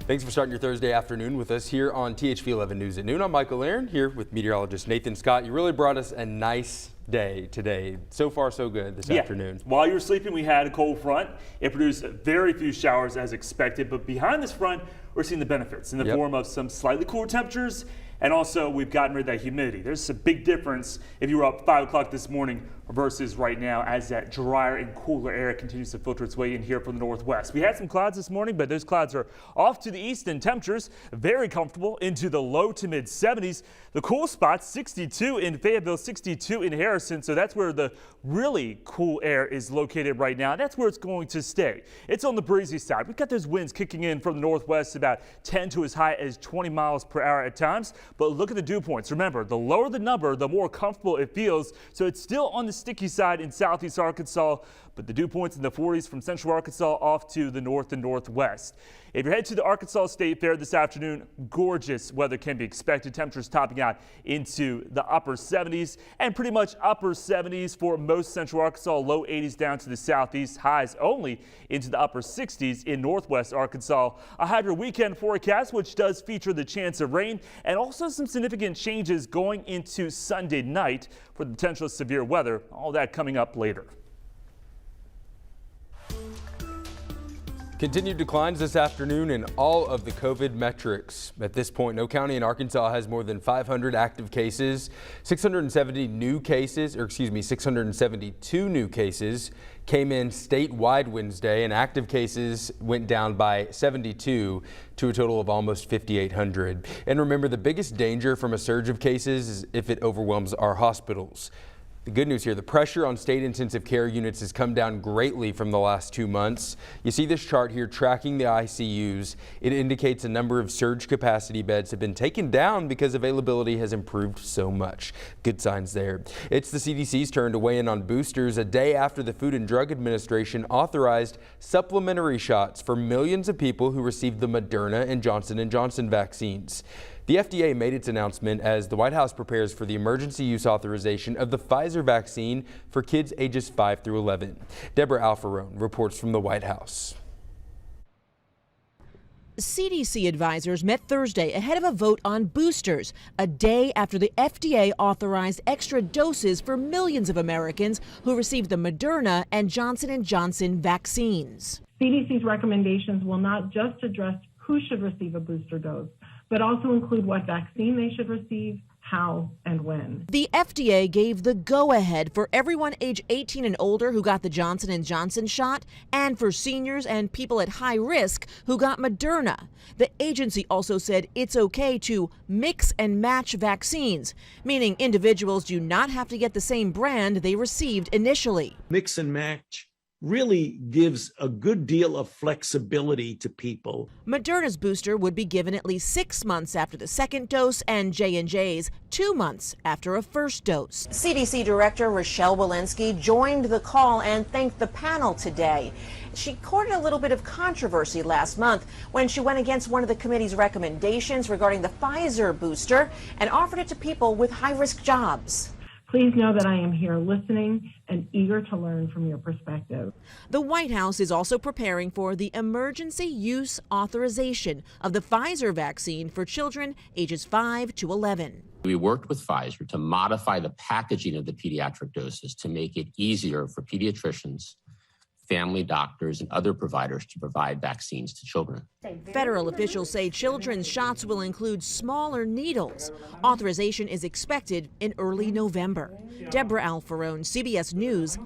Thanks for starting your Thursday afternoon with us here on THV 11 News at noon. I'm Michael Aaron here with meteorologist Nathan Scott. You really brought us a nice day today. So far, so good this afternoon. While you were sleeping, we had a cold front. It produced very few showers as expected, but behind this front, we're seeing the benefits in the form of some slightly cooler temperatures, and also we've gotten rid of that humidity. There's a big difference if you were up 5 o'clock this morning versus right now, as that drier and cooler air continues to filter its way in here from the northwest. We had some clouds this morning, but those clouds are off to the east, and temperatures very comfortable into the low to mid 70s. The cool spots 62 in Fayetteville, 62 in Harrison, so that's where the really cool air is located right now. That's where it's going to stay. It's on the breezy side. We've got those winds kicking in from the northwest, about 10 to as high as 20 miles per hour at times. But look at the dew points. Remember, the lower the number, the more comfortable it feels. So it's still on the sticky side in southeast Arkansas, but the dew points in the 40s from central Arkansas off to the north and northwest. If you're headed to the Arkansas State Fair this afternoon, gorgeous weather can be expected. Temperatures topping out into the upper 70s and pretty much upper 70s for most central Arkansas, low 80s down to the southeast, highs only into the upper 60s in northwest Arkansas. I have your weekend forecast, which does feature the chance of rain and also some significant changes going into Sunday night for the potential severe weather. All that coming up later. Continued declines this afternoon in all of the COVID metrics. At this point, no county in Arkansas has more than 500 active cases. 672 new cases came in statewide Wednesday, and active cases went down by 72 to a total of almost 5,800. And remember, the biggest danger from a surge of cases is if it overwhelms our hospitals. The good news here, the pressure on state intensive care units has come down greatly from the last 2 months. You see this chart here tracking the ICUs. It indicates a number of surge capacity beds have been taken down because availability has improved so much. Good signs there. It's the CDC's turn to weigh in on boosters a day after the Food and Drug Administration authorized supplementary shots for millions of people who received the Moderna and Johnson & Johnson vaccines. The FDA made its announcement as the White House prepares for the emergency use authorization of the Pfizer vaccine for kids ages 5 through 11. Deborah Alfarone reports from the White House. CDC advisors met Thursday ahead of a vote on boosters, a day after the FDA authorized extra doses for millions of Americans who received the Moderna and Johnson & Johnson vaccines. CDC's recommendations will not just address who should receive a booster dose, but also include what vaccine they should receive, how, and when. The FDA gave the go-ahead for everyone age 18 and older who got the Johnson & Johnson shot, and for seniors and people at high risk who got Moderna. The agency also said it's okay to mix and match vaccines, meaning individuals do not have to get the same brand they received initially. Mix and match really gives a good deal of flexibility to people. Moderna's booster would be given at least 6 months after the second dose, and J&J's 2 months after a first dose. CDC Director Rochelle Walensky joined the call and thanked the panel today. She courted a little bit of controversy last month when she went against one of the committee's recommendations regarding the Pfizer booster and offered it to people with high-risk jobs. Please know that I am here listening and eager to learn from your perspective. The White House is also preparing for the emergency use authorization of the Pfizer vaccine for children ages 5 to 11. We worked with Pfizer to modify the packaging of the pediatric doses to make it easier for pediatricians, family doctors, and other providers to provide vaccines to children. Federal officials say children's shots will include smaller needles. Authorization is expected in early November. Deborah Alfarone, CBS News.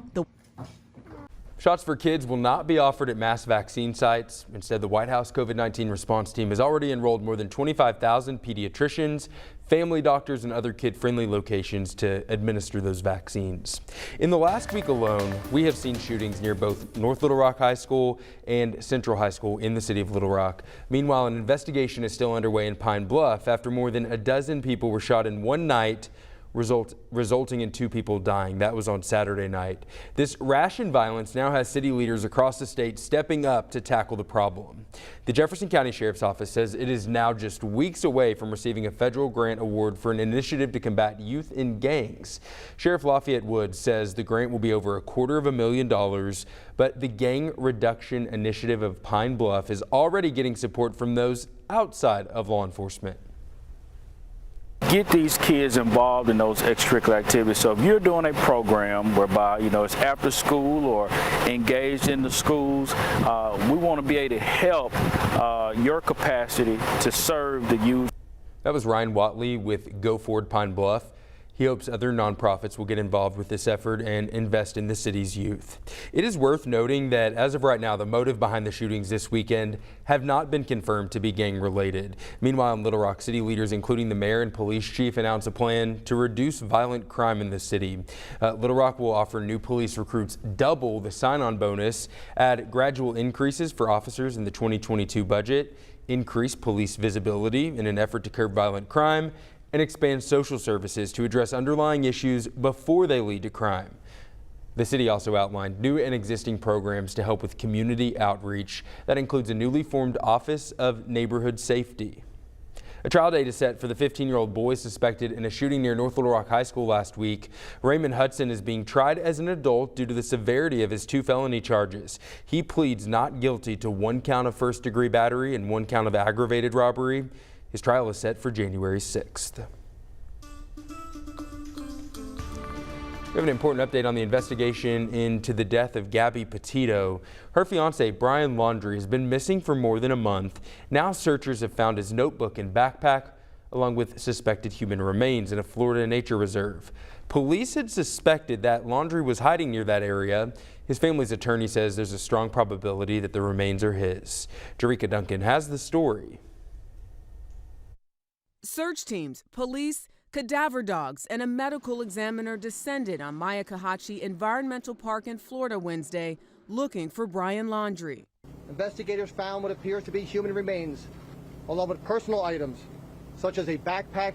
Shots for kids will not be offered at mass vaccine sites. Instead, the White House COVID-19 response team has already enrolled more than 25,000 pediatricians, family doctors, and other kid-friendly locations to administer those vaccines. In the last week alone, we have seen shootings near both North Little Rock High School and Central High School in the city of Little Rock. Meanwhile, an investigation is still underway in Pine Bluff after more than a dozen people were shot in one night resulting in 2 people dying. That was on Saturday night. This rash in violence now has city leaders across the state stepping up to tackle the problem. The Jefferson County Sheriff's Office says it is now just weeks away from receiving a federal grant award for an initiative to combat youth in gangs. Sheriff Lafayette Woods says the grant will be over $250,000, but the Gang Reduction Initiative of Pine Bluff is already getting support from those outside of law enforcement. Get these kids involved in those extracurricular activities. So if you're doing a program whereby, it's after school or engaged in the schools, we want to be able to help your capacity to serve the youth. That was Ryan Watley with Go Forward Pine Bluff. He hopes other nonprofits will get involved with this effort and invest in the city's youth. It is worth noting that as of right now, the motive behind the shootings this weekend have not been confirmed to be gang related. Meanwhile, in Little Rock, city leaders, including the mayor and police chief, announced a plan to reduce violent crime in the city. Little Rock will offer new police recruits double the sign-on bonus, add gradual increases for officers in the 2022 budget, increase police visibility in an effort to curb violent crime, and expand social services to address underlying issues before they lead to crime. The city also outlined new and existing programs to help with community outreach. That includes a newly formed Office of Neighborhood Safety. A trial date is set for the 15-year-old boy suspected in a shooting near North Little Rock High School last week. Raymond Hudson is being tried as an adult due to the severity of his 2 felony charges. He pleads not guilty to 1 count of first-degree battery and 1 count of aggravated robbery. His trial is set for January 6th. We have an important update on the investigation into the death of Gabby Petito. Her fiance, Brain Laundrie, has been missing for more than a month. Now searchers have found his notebook and backpack, along with suspected human remains in a Florida nature reserve. Police had suspected that Laundrie was hiding near that area. His family's attorney says there's a strong probability that the remains are his. Jerika Duncan has the story. Search teams, police, cadaver dogs, and a medical examiner descended on Maya Kahachi Environmental Park in Florida Wednesday looking for Brain Laundrie. Investigators found what appears to be human remains, along with personal items, such as a backpack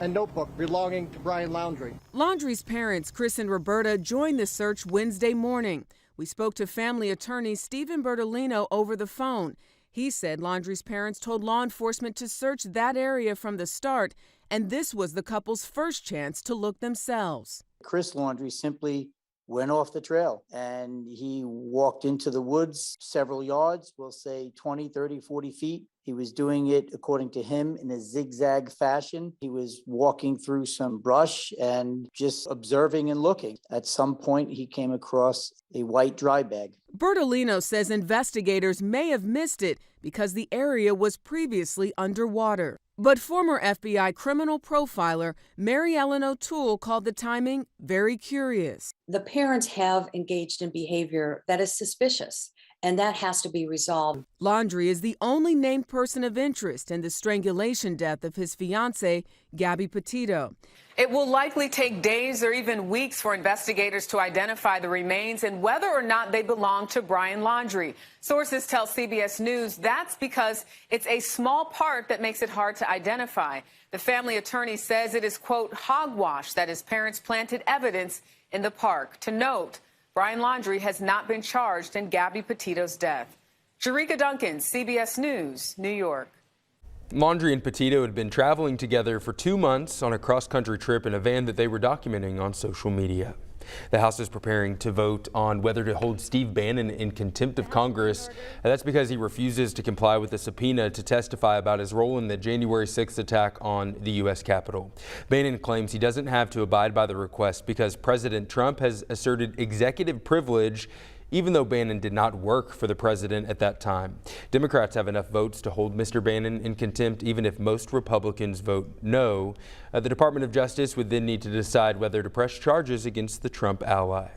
and notebook belonging to Brain Laundrie. Laundrie's parents, Chris and Roberta, joined the search Wednesday morning. We spoke to family attorney Stephen Bertolino over the phone. He said Laundrie's parents told law enforcement to search that area from the start, and this was the couple's first chance to look themselves. Chris Laundrie simply went off the trail and he walked into the woods several yards, we'll say 20, 30, 40 feet. He was doing it, according to him, in a zigzag fashion. He was walking through some brush and just observing and looking. At some point, he came across a white dry bag. Bertolino says investigators may have missed it because the area was previously underwater. But former FBI criminal profiler Mary Ellen O'Toole called the timing very curious. The parents have engaged in behavior that is suspicious, and that has to be resolved. Laundrie is the only named person of interest in the strangulation death of his fiancée, Gabby Petito. It will likely take days or even weeks for investigators to identify the remains and whether or not they belong to Brain Laundrie. Sources tell CBS News that's because it's a small part that makes it hard to identify. The family attorney says it is, quote, hogwash that his parents planted evidence in the park. To note, Brain Laundrie has not been charged in Gabby Petito's death. Jerika Duncan, CBS News, New York. Laundrie and Petito had been traveling together for 2 months on a cross-country trip in a van that they were documenting on social media. The House is preparing to vote on whether to hold Steve Bannon in contempt of Congress. That's because he refuses to comply with the subpoena to testify about his role in the January 6th attack on the U.S. Capitol. Bannon claims he doesn't have to abide by the request because President Trump has asserted executive privilege, even though Bannon did not work for the president at that time. Democrats have enough votes to hold Mr. Bannon in contempt, even if most Republicans vote no. The Department of Justice would then need to decide whether to press charges against the Trump ally.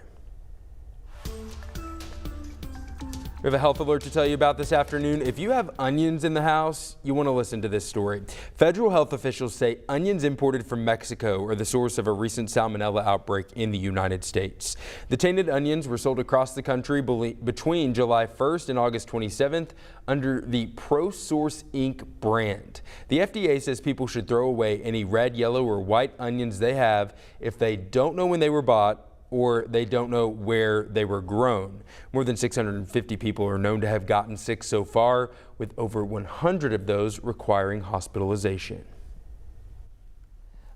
We have a health alert to tell you about this afternoon. If you have onions in the house, you want to listen to this story. Federal health officials say onions imported from Mexico are the source of a recent salmonella outbreak in the United States. The tainted onions were sold across the country between July 1st and August 27th under the ProSource Inc. brand. The FDA says people should throw away any red, yellow, or white onions they have if they don't know when they were bought or they don't know where they were grown. More than 650 people are known to have gotten sick so far, with over 100 of those requiring hospitalization.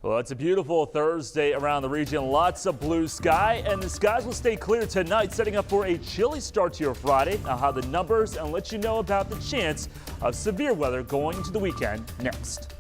Well, it's a beautiful Thursday around the region. Lots of blue sky, and the skies will stay clear tonight, setting up for a chilly start to your Friday. I'll have the numbers and let you know about the chance of severe weather going into the weekend next.